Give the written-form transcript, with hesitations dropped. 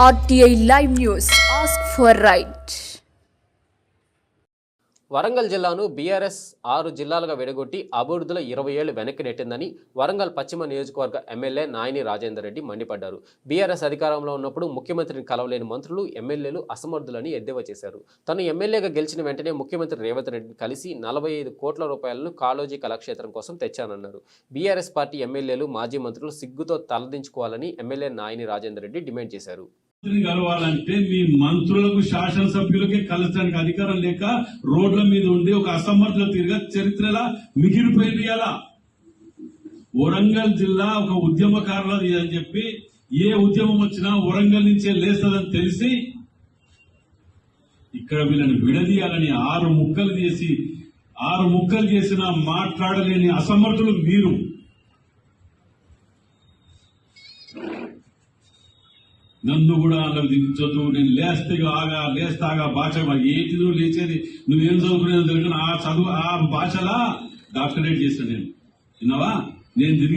RTI Live News. Ask for right. Warangal జిల్లాను BRS 6 జిల్లాలుగా విడగొట్టి అభివృద్ధిలో 20 ఏళ్లు వెనక్కి నెట్టిందని వరంగల్ పశ్చిమ నియోజకవర్గ ఎమ్మెల్యే నాయని రాజేందర్ రెడ్డి మండిపడ్డారు. బీఆర్ఎస్ అధికారంలో ఉన్నప్పుడు ముఖ్యమంత్రిని కలవలేని మంత్రులు, ఎమ్మెల్యేలు అసమర్థులని ఎద్దేవా చేశారు. తను ఎమ్మెల్యేగా గెలిచిన వెంటనే ముఖ్యమంత్రి రేవంత్ రెడ్డిని కలిసి 45 కోట్ల రూపాయలను కాళోజీ కళాక్షేత్రం కోసం తెచ్చానన్నారు. బీఆర్ఎస్ పార్టీ ఎమ్మెల్యేలు, మాజీ మంత్రులు సిగ్గుతో తలదించుకోవాలని ఎమ్మెల్యే నాయని రాజేందర్ రెడ్డి డిమాండ్ చేశారు. కలవాలంటే మీ మంత్రులకు, శాసనసభ్యులకే కలచడానికి అధికారం లేక రోడ్ల మీద ఉండి ఒక అసమర్థుల తీరుగా చరిత్రలా మిగిలిపోయింది. అలా వరంగల్ జిల్లా ఒక ఉద్యమకారులది అని చెప్పి ఏ ఉద్యమం వచ్చినా వరంగల్ నుంచే లేస్తుందని తెలిసి ఇక్కడ వీళ్ళని విడదీయాలని 6 ముక్కలు చేసిన మాట్లాడలేని అసమర్థులు మీరు. నన్ను కూడా అలా దించొద్దు, నేను లేస్తాగా భాష ఏంటి నువ్వు లేచేది, నువ్వేం చదువుకునేది తెలియదు. ఆ భాషలా డాక్టరేట్ చేశాను నేను. విన్నావా? నేను